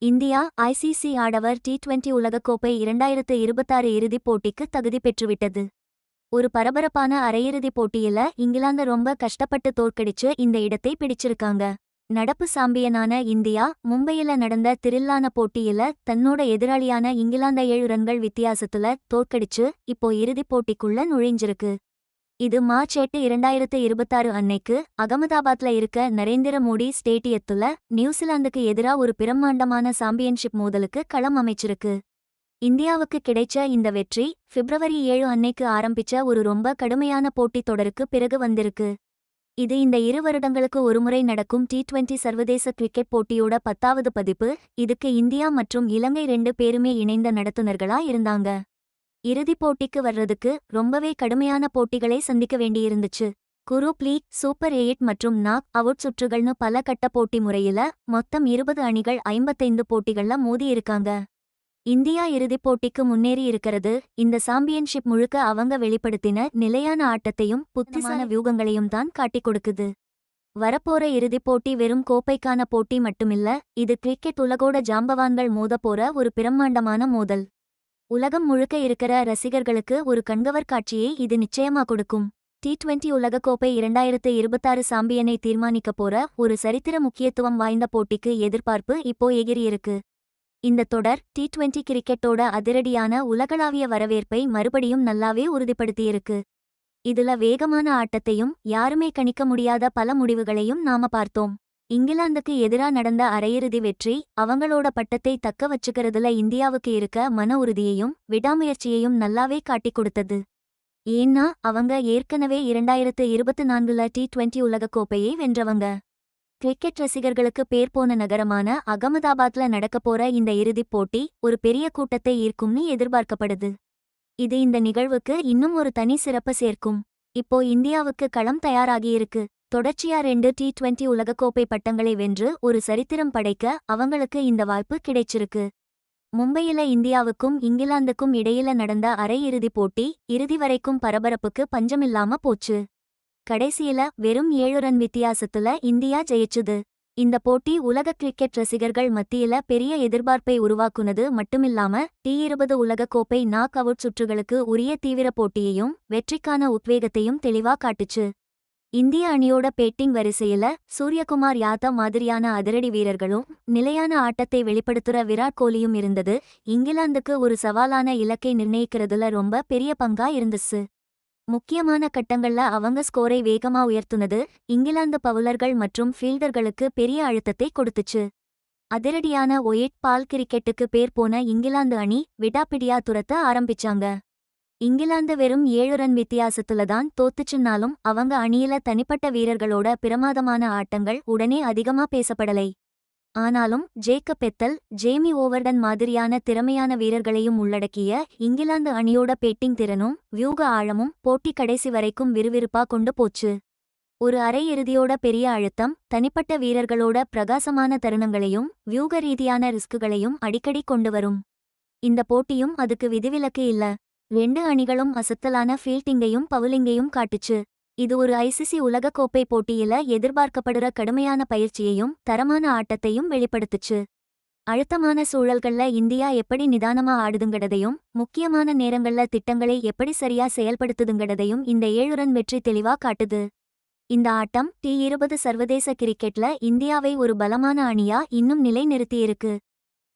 India ICC ஆடவர் T20 உலகக்கோப்பை 2026 இறுதிப் போட்டிக்கு தகுதி பெற்றுவிட்டது. ஒரு பரபரப்பான அரையிறுதிப் போட்டியில இங்கிலாந்து ரொம்ப கஷ்டப்பட்டு தோற்கடிச்சு இந்த இடத்தை பிடிச்சிருக்காங்க. நடப்பு சாம்பியனான இந்தியா மும்பையில நடந்த திரில்லான போட்டியில தன்னோட எதிராளியான இங்கிலாந்தை 7 ரன்கள் வித்தியாசத்துல தோற்கடிச்சு இப்போ இறுதிப் போட்டிக்குள்ள நுழைஞ்சிருக்கு. இது மார்ச் 8, 2026 அன்னைக்கு அகமதாபாத்ல இருக்க நரேந்திர மோடி ஸ்டேடியத்துல நியூசிலாந்துக்கு எதிரா ஒரு பிரம்மாண்டமான சாம்பியன்ஷிப் மோதலுக்கு களம் அமைச்சிருக்கு. இந்தியாவுக்கு கிடைச்ச இந்த வெற்றி பிப்ரவரி 7 அன்னைக்கு ஆரம்பிச்ச ஒரு ரொம்ப கடுமையான போட்டித் தொடருக்கு பிறகு வந்திருக்கு. இது இந்த 2 வருடங்களுக்கு ஒருமுறை நடக்கும் டி20 சர்வதேச கிரிக்கெட் போட்டியோட 10வது பதிப்பு. இதுக்கு இந்தியா மற்றும் இலங்கை 2 பேருமே இணைந்த நடத்துனர்களா இருந்தாங்க. இறுதிப் போட்டிக்கு வர்றதுக்கு ரொம்பவே கடுமையான போட்டிகளை சந்திக்க வேண்டியிருந்துச்சு. குரூப் லீக், சூப்பர் 8 மற்றும் நாக் அவுட் சுற்றுகள்னு பல கட்ட போட்டி முறையில மொத்தம் 20 அணிகள் 55 போட்டிகள்ல மோதி இருக்காங்க. இந்தியா இறுதிப் போட்டிக்கு முன்னேறி இருக்கிறது இந்த சாம்பியன்ஷிப் முழுக்க அவங்க வெளிப்படுத்தின நிலையான ஆட்டத்தையும் புத்திசான வியூகங்களையும் தான் காட்டிக் கொடுக்குது. வரப்போற இறுதிப் போட்டி வெறும் கோப்பைக்கான போட்டி மட்டுமில்ல, இது கிரிக்கெட் உலகோட ஜாம்பவான்கள் மோதப்போற ஒரு பிரம்மாண்டமான மோதல். உலகம் முழுக்க இருக்கிற ரசிகர்களுக்கு ஒரு கண்கவர் காட்சியை இது நிச்சயமா கொடுக்கும். டி20 உலகக்கோப்பை 2026 சாம்பியனை தீர்மானிக்கப் போற ஒரு சரித்திர முக்கியத்துவம் வாய்ந்த போட்டிக்கு எதிர்பார்ப்பு இப்போ எகிரியிருக்கு. இந்த தொடர் டி20 கிரிக்கெட்டோட அதிரடியான உலகளாவிய வரவேற்பை மறுபடியும் நல்லாவே உறுதிப்படுத்தியிருக்கு. இதுல வேகமான ஆட்டத்தையும் யாருமே கணிக்க முடியாத பல முடிவுகளையும் நாம பார்த்தோம். இங்கிலாந்துக்கு எதிரா நடந்த அரையிறுதி வெற்றி அவங்களோட பட்டத்தை தக்க வச்சுக்கிறதுல இந்தியாவுக்கு இருக்க மன உறுதியையும் விடாமுயற்சியையும் நல்லாவே காட்டிக் கொடுத்தது. ஏன்னா அவங்க ஏற்கனவே 2024 டி20 உலகக்கோப்பையை வென்றவங்க. கிரிக்கெட் ரசிகர்களுக்கு பேர் போன நகரமான அகமதாபாத்ல நடக்கப்போற இந்த இறுதிப் போட்டி ஒரு பெரிய கூட்டத்தை ஈர்க்கும்னு எதிர்பார்க்கப்படுது. இது இந்த நிகழ்வுக்கு இன்னும் ஒரு தனி சிறப்பு சேர்க்கும். இப்போ இந்தியாவுக்கு களம் தயாராகியிருக்கு. தொடர்ச்சியா 2 டி20 உலகக்கோப்பை பட்டங்களை வென்று ஒரு சரித்திரம் படைக்க அவங்களுக்கு இந்த வாய்ப்பு கிடைச்சிருக்கு. மும்பையில இந்தியாவுக்கும் இங்கிலாந்துக்கும் இடையில நடந்த அரையிறுதிப் போட்டி இறுதி வரைக்கும் பரபரப்புக்கு பஞ்சமில்லாம போச்சு. கடைசியில வெறும் 7 ரன் வித்தியாசத்துல இந்தியா ஜெயிச்சுது. இந்த போட்டி உலக கிரிக்கெட் ரசிகர்கள் மத்தியில பெரிய எதிர்பார்ப்பை உருவாக்குனது மட்டுமில்லாம டி20 உலகக்கோப்பை நாக் அவுட் சுற்றுகளுக்கு உரிய தீவிர போட்டியையும் வெற்றிக்கான உத்வேகத்தையும் தெளிவா காட்டுச்சு. இந்திய அணியோட பேட்டிங் வரிசையில சூரியகுமார் யாதவ் மாதிரியான அதிரடி வீரர்களும் நிலையான ஆட்டத்தை வெளிப்படுத்துற விராட் கோலியும் இருந்தது இங்கிலாந்துக்கு ஒரு சவாலான இலக்கை நிர்ணயிக்கிறதுல ரொம்ப பெரிய பங்கா இருந்துச்சு. முக்கியமான கட்டங்கள்ல அவங்க ஸ்கோரை வேகமா உயர்த்துனது இங்கிலாந்து பவுலர்கள் மற்றும் ஃபீல்டர்களுக்கு பெரிய அழுத்தத்தை கொடுத்துச்சு. அதிரடியான ஒயிட் பால் கிரிக்கெட்டுக்கு பேர் போன இங்கிலாந்து அணி விடாப்பிடியா துரத்த ஆரம்பிச்சாங்க. இங்கிலாந்து வெறும் 7 ரன் வித்தியாசத்துல தான் தோத்துச்சுன்னாலும் அவங்க அணியில தனிப்பட்ட வீரர்களோட பிரமாதமான ஆட்டங்கள் உடனே அதிகமா பேசப்படலை. ஆனாலும் ஜேக்கப் பெத்தல், ஜேமி ஓவர்டன் மாதிரியான திறமையான வீரர்களையும் உள்ளடக்கிய இங்கிலாந்து அணியோட பேட்டிங் திறனும் வியூக ஆழமும் போட்டி கடைசி வரைக்கும் விறுவிறுப்பா கொண்டு போச்சு. ஒரு அரையிறுதியோட பெரிய அழுத்தம் தனிப்பட்ட வீரர்களோட பிரகாசமான தருணங்களையும் வியூக ரீதியான ரிஸ்குகளையும் அடிக்கடி கொண்டு வரும். இந்த போட்டியும் அதுக்கு விதிவிலக்கு இல்ல. 2 அணிகளும் அசத்தலான ஃபீல்டிங்கையும் பவுலிங்கையும் காட்டுச்சு. இது ஒரு ஐசிசி உலகக்கோப்பை போட்டியில எதிர்பார்க்கப்படுற கடுமையான பயிற்சியையும் தரமான ஆட்டத்தையும் வெளிப்படுத்துச்சு. அழுத்தமான சூழல்கள்ல இந்தியா எப்படி நிதானமா ஆடுதுங்கடதையும் முக்கியமான நேரங்கள்ல திட்டங்களை எப்படி சரியா செயல்படுத்துதுங்கடதையும் இந்த 7 ரன் வெற்றி தெளிவா காட்டுது. இந்த ஆட்டம் டி20 சர்வதேச கிரிக்கெட்ல இந்தியாவை ஒரு பலமான அணியா இன்னும் நிலைநிறுத்தியிருக்கு.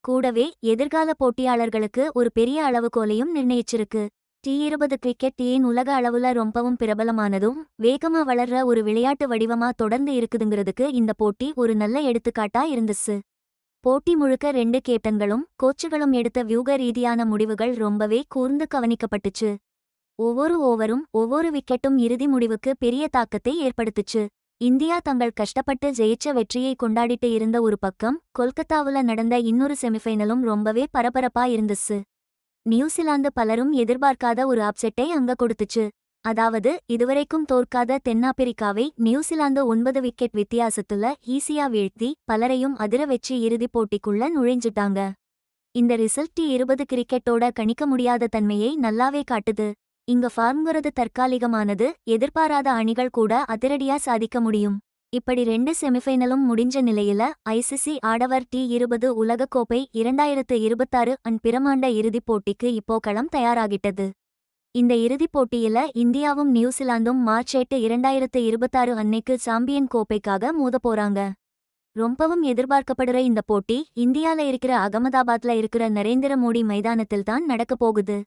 கூடவே எதிர்கால போட்டியாளர்களுக்கு ஒரு பெரிய அளவுகோலையும் நிர்ணயிச்சிருக்கு. டி20 கிரிக்கெட் ஏன் உலக அளவுல ரொம்பவும் பிரபலமானதும் வேகமா வளர்ற ஒரு விளையாட்டு வடிவமா தொடர்ந்து இருக்குதுங்கிறதுக்கு இந்த போட்டி ஒரு நல்ல எடுத்துக்காட்டா இருந்துச்சு. போட்டி முழுக்க 2 கேப்டன்களும் கோச்சுகளும் எடுத்த வியூக ரீதியான முடிவுகள் ரொம்பவே கூர்ந்து கவனிக்கப்பட்டுச்சு. ஒவ்வொரு ஓவரும் ஒவ்வொரு விக்கெட்டும் இறுதி முடிவுக்கு பெரிய தாக்கத்தை ஏற்படுத்துச்சு. இந்தியா தங்கள் கஷ்டப்பட்டு ஜெயிச்ச வெற்றியை கொண்டாடிட்டு இருந்த ஒரு பக்கம் கொல்கத்தாவுல நடந்த இன்னொரு செமிஃபைனலும் ரொம்பவே பரபரப்பா இருந்துச்சு. நியூசிலாந்து பலரும் எதிர்பார்க்காத ஒரு அப்செட்டை அங்க கொடுத்துச்சு. அதாவது இதுவரைக்கும் தோற்காத தென்னாப்பிரிக்காவை நியூசிலாந்து 9 விக்கெட் வித்தியாசத்துல ஈஸியா வீழ்த்தி பலரையும் அதிர வெற்றி இறுதிப் போட்டிக்குள்ள நுழைஞ்சிட்டாங்க. இந்த ரிசல்ட் டி20 கிரிக்கெட்டோட கணிக்க முடியாத தன்மையை நல்லாவே காட்டுது. இங்க ஃபார்ம்ங்கிறது தற்காலிகமானது, எதிர்பாராத அணிகள் கூட அதிரடியா சாதிக்க முடியும். இப்படி 2 செமிஃபைனலும் முடிஞ்ச நிலையில ஐசிசி ஆடவர் T20 உலகக்கோப்பை 2026 பிரமாண்ட இறுதிப் போட்டிக்கு இப்போ களம் தயாராகிட்டது. இந்த இறுதிப் போட்டியில இந்தியாவும் நியூசிலாந்தும் மார்ச் 8, 2026 அன்னைக்கு சாம்பியன் கோப்பைக்காக மோதப்போறாங்க. ரொம்பவும் எதிர்பார்க்கப்படுற இந்த போட்டி இந்தியால இருக்கிற அகமதாபாத்ல இருக்கிற நரேந்திர மோடி மைதானத்தில்தான் நடக்கப் போகுது.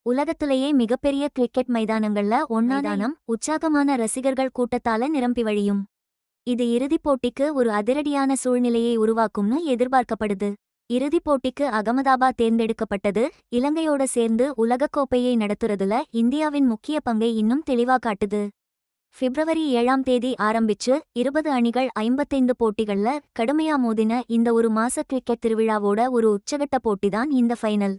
உலகத்திலேயே மிகப்பெரிய கிரிக்கெட் மைதானங்கள்ல ஒன்னாதானம் உற்சாகமான ரசிகர்கள் கூட்டத்தால நிரம்பி வழியும். இது இறுதிப் போட்டிக்கு ஒரு அதிரடியான சூழ்நிலையை உருவாக்கும்னு எதிர்பார்க்கப்படுது. இறுதிப் போட்டிக்கு அகமதாபாத் தேர்ந்தெடுக்கப்பட்டது இலங்கையோட சேர்ந்து உலகக்கோப்பையை நடத்துறதுல இந்தியாவின் முக்கிய பங்கை இன்னும் தெளிவா காட்டுது. பிப்ரவரி 7ஆம் தேதி ஆரம்பிச்சு 20 அணிகள் 55 போட்டிகள்ல கடுமையா மோதின இந்த ஒரு மாச கிரிக்கெட் திருவிழாவோட ஒரு உச்சகட்ட போட்டிதான் இந்த ஃபைனல்.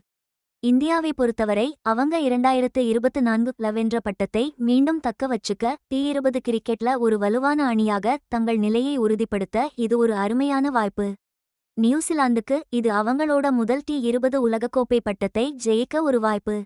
இந்தியாவை பொறுத்தவரை அவங்க 2024 வென்ற பட்டத்தை மீண்டும் தக்க வச்சுக்க T20 கிரிக்கெட்ல ஒரு வலுவான அணியாக தங்கள் நிலையை உறுதிப்படுத்த இது ஒரு அருமையான வாய்ப்பு. நியூசிலாந்துக்கு இது அவங்களோட முதல் T20 உலகக்கோப்பை பட்டத்தை ஜெயிக்க ஒரு வாய்ப்பு.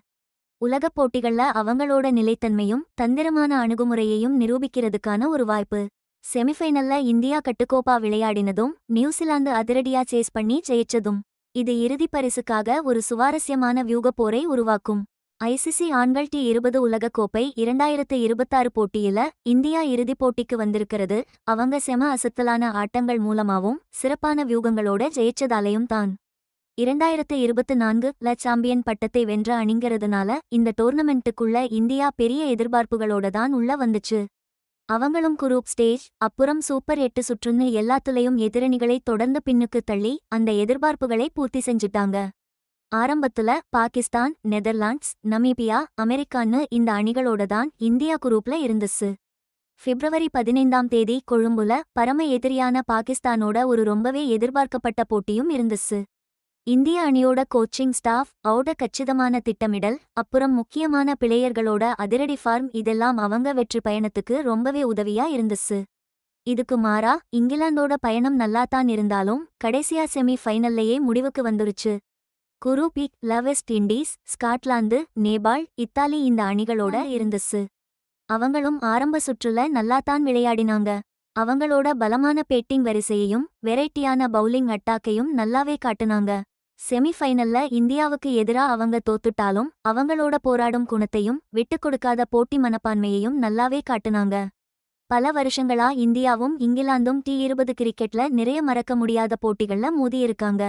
உலகப் போட்டிகள்ல அவங்களோட நிலைத்தன்மையும் தந்திரமான அணுகுமுறையையும் நிரூபிக்கிறதுக்கான ஒரு வாய்ப்பு. செமிஃபைனல்ல இந்தியா கட்டுக்கோப்பா விளையாடினதும் நியூசிலாந்து அதிரடியா சேஸ் பண்ணி ஜெயிச்சதும் இது இறுதிப் பரிசுக்காக ஒரு சுவாரஸ்யமான வியூகப் போரை உருவாக்கும். ஐசிசி ஆண்கள் T20 உலகக்கோப்பை 2026 போட்டியில இந்தியா இறுதிப் போட்டிக்கு வந்திருக்கிறது அவங்க செம அசத்தலான ஆட்டங்கள் மூலமாவும் சிறப்பான வியூகங்களோட ஜெயிச்சதாலையும் தான். 2024 சாம்பியன் பட்டத்தை வென்ற அணிங்கிறதுனால இந்த டோர்னமெண்ட்டுக்குள்ள இந்தியா பெரிய எதிர்பார்ப்புகளோட தான் உள்ள வந்துச்சு. அவங்களும் குரூப் ஸ்டேஜ் அப்புறம் சூப்பர் 8 சுற்றுன்னு எல்லாத்துலயும் எதிரணிகளை தொடர்ந்து பின்னுக்கு தள்ளி அந்த எதிர்பார்ப்புகளை பூர்த்தி செஞ்சுட்டாங்க. ஆரம்பத்துல பாகிஸ்தான், நெதர்லாண்ட்ஸ், நமீபியா, அமெரிக்கான்னு இந்த அணிகளோட தான் இந்தியா குரூப்ல இருந்துச்சு. பிப்ரவரி 15ஆம் தேதி கொழும்புல பரம எதிரியான பாகிஸ்தானோட ஒரு ரொம்பவே எதிர்பார்க்கப்பட்ட போட்டியும் இருந்துச்சு. இந்திய அணியோட கோச்சிங் ஸ்டாஃப் அவுட கச்சிதமான திட்டமிடல் அப்புறம் முக்கியமான பிளேயர்களோட அதிரடி ஃபார்ம் இதெல்லாம் அவங்க வெற்றி பயணத்துக்கு ரொம்பவே உதவியா இருந்துச்சு. இதுக்கு மாறா இங்கிலாந்தோட பயணம் நல்லாத்தான் இருந்தாலும் கடைசியா செமி ஃபைனல்லையே முடிவுக்கு வந்துருச்சு. Group E west Indies, Scotland, Nepal, Italy இந்த அணிகளோட இருந்துச்சு. அவங்களும் ஆரம்ப சுற்றுல நல்லாத்தான் விளையாடினாங்க. அவங்களோட பலமான பேட்டிங் வரிசையையும் வெரைட்டியான பவுலிங் அட்டாக்கையும் நல்லாவே காட்டுனாங்க. செமிஃபைனல்ல இந்தியாவுக்கு எதிரா அவங்க தோத்துட்டாலும் அவங்களோட போராடும் குணத்தையும் விட்டுக் கொடுக்காத போட்டி மனப்பான்மையையும் நல்லாவே காட்டுனாங்க. பல வருஷங்களா இந்தியாவும் இங்கிலாந்தும் T20 கிரிக்கெட்ல நிறைய மறக்க முடியாத போட்டிகள்ல மோதியிருக்காங்க.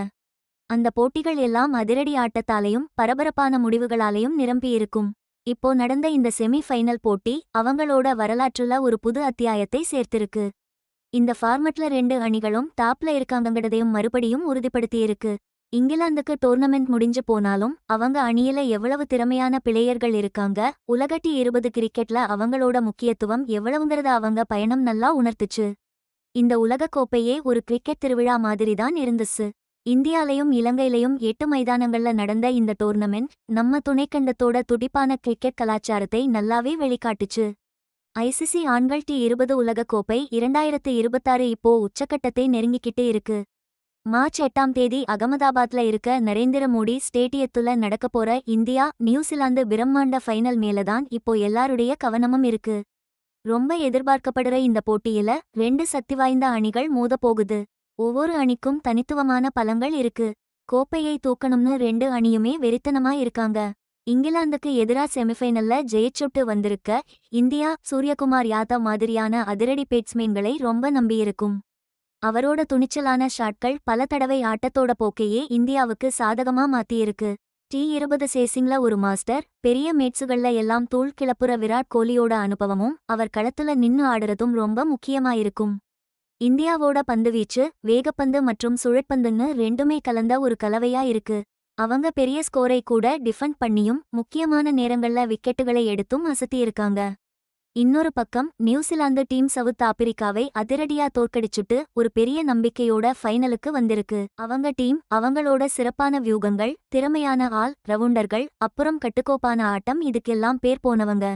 அந்த போட்டிகள் எல்லாம் அதிரடி ஆட்டத்தாலையும் பரபரப்பான முடிவுகளாலையும் நிரம்பியிருக்கும். இப்போ நடந்த இந்த செமி ஃபைனல் போட்டி அவங்களோட வரலாற்றுல ஒரு புது அத்தியாயத்தை சேர்த்திருக்கு. இந்த ஃபார்மட்ல 2 அணிகளும் டாப்ல இருக்காங்கங்கிறதையும் மறுபடியும் உறுதிப்படுத்தியிருக்கு. இங்கிலாந்துக்கு டோர்னமெண்ட் முடிஞ்சு போனாலும் அவங்க அணியில எவ்வளவு திறமையான பிளேயர்கள் இருக்காங்க, உலக T20 கிரிக்கெட்ல அவங்களோட முக்கியத்துவம் எவ்வளவுங்கிறத அவங்க பயணம் நல்லா உணர்த்துச்சு. இந்த உலகக் கோப்பையே ஒரு கிரிக்கெட் திருவிழா மாதிரிதான் இருந்துச்சு. இந்தியாலையும் இலங்கையிலையும் 8 மைதானங்கள்ல நடந்த இந்த டோர்னமெண்ட் நம்ம துணைக்கண்டத்தோட துடிப்பான கிரிக்கெட் கலாச்சாரத்தை நல்லாவே வெளிக்காட்டுச்சு. ஐசிசி ஆண்கள் T20 உலகக்கோப்பை 2026 இப்போ உச்சக்கட்டத்தை நெருங்கிக்கிட்டு இருக்கு. மார்ச் 8ஆம் தேதி அகமதாபாத்ல இருக்க நரேந்திர மோடி ஸ்டேடியத்துல நடக்கப்போற இந்தியா நியூசிலாந்து பிரம்மாண்ட ஃபைனல் மேலதான் இப்போ எல்லாருடைய கவனமும் இருக்கு. ரொம்ப எதிர்பார்க்கப்படுற இந்த போட்டியில 2 சக்தி வாய்ந்த அணிகள் மோதப்போகுது. ஒவ்வொரு அணிக்கும் தனித்துவமான பலங்கள் இருக்கு. கோப்பையை தூக்கணும்னு 2 அணியுமே வெறித்தனமா இருக்காங்க. இங்கிலாந்துக்கு எதிரா செமிஃபைனல்ல ஜெயிச்சுட்டு வந்திருக்க இந்தியா சூரியகுமார் யாதவ் மாதிரியான அதிரடி பேட்ஸ்மேன்களை ரொம்ப நம்பியிருக்கும். அவரோட துணிச்சலான ஷாட்கள் பல தடவை ஆட்டத்தோட போக்கையே இந்தியாவுக்கு சாதகமா மாத்தியிருக்கு. T20 சேசிங்ல ஒரு மாஸ்டர், பெரிய மேட்சுகள்ல எல்லாம் தூள் கிளப்புற விராட் கோலியோட அனுபவமும் அவர் களத்துல நின்னு ஆடுறதும் ரொம்ப முக்கியமாயிருக்கும். இந்தியாவோட பந்துவீச்சு வேகப்பந்து மற்றும் சுழற்பந்துன்னு 2மே கலந்த ஒரு கலவையா இருக்கு. அவங்க பெரிய ஸ்கோரை கூட டிஃபெண்ட் பண்ணியும் முக்கியமான நேரங்கள்ல விக்கெட்டுகளை எடுத்தும் அசத்தியிருக்காங்க. இன்னொரு பக்கம் நியூசிலாந்து டீம் சவுத் ஆப்பிரிக்காவை அதிரடியா தோற்கடிச்சுட்டு ஒரு பெரிய நம்பிக்கையோட ஃபைனலுக்கு வந்திருக்கு. அவங்க டீம் அவங்களோட சிறப்பான வியூகங்கள், திறமையான ஆல் ரவுண்டர்கள் அப்புறம் கட்டுக்கோப்பான ஆட்டம் இதுக்கெல்லாம் பேர் போனவங்க.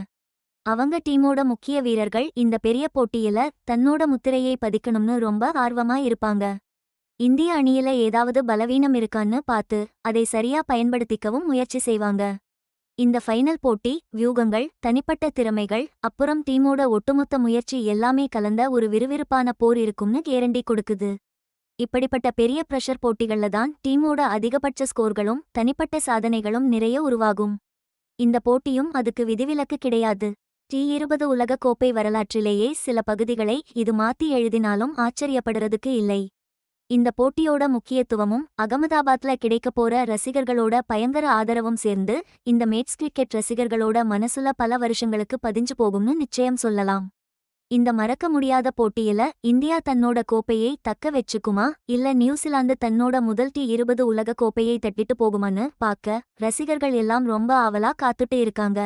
அவங்க டீமோட முக்கிய வீரர்கள் இந்த பெரிய போட்டியில தன்னோட முத்திரையை பதிக்கணும்னு ரொம்ப ஆர்வமா இருப்பாங்க. இந்திய அணியில ஏதாவது பலவீனம் இருக்கான்னு பார்த்து அதை சரியா பயன்படுத்திக்கவும் முயற்சி செய்வாங்க. இந்த ஃபைனல் போட்டி வியூகங்கள் தனிப்பட்ட திறமைகள் அப்புறம் டீமோட ஒட்டுமொத்த முயற்சி எல்லாமே கலந்த ஒரு விறுவிறுப்பான போர் இருக்கும்னு கேரண்டி கொடுக்குது. இப்படிப்பட்ட பெரிய பிரஷர் போட்டிகள்ல தான் டீமோட அதிகபட்ச ஸ்கோர்களும் தனிப்பட்ட சாதனைகளும் நிறைய உருவாகும். இந்த போட்டியும் அதுக்கு விதிவிலக்கு கிடையாது. T20 உலக கோப்பை வரலாற்றிலேயே சில பகுதிகளை இது மாத்தி எழுதினாலும் ஆச்சரியப்படுறதுக்கு இல்லை. இந்த போட்டியோட முக்கியத்துவமும் அகமதாபாத்ல கிடைக்கப் போற ரசிகர்களோட பயங்கர ஆதரவும் சேர்ந்து இந்த மேட்ச் கிரிக்கெட் ரசிகர்களோட மனசுல பல வருஷங்களுக்கு பதிஞ்சு போகும்னு நிச்சயம் சொல்லலாம். இந்த மறக்க முடியாத போட்டியில இந்தியா தன்னோட கோப்பையை தக்க வச்சுக்குமா இல்ல நியூசிலாந்து தன்னோட முதல் T20 உலக கோப்பையை தட்டிட்டு போகுமான்னு பார்க்க ரசிகர்கள் எல்லாம் ரொம்ப ஆவலா காத்துட்டு இருக்காங்க.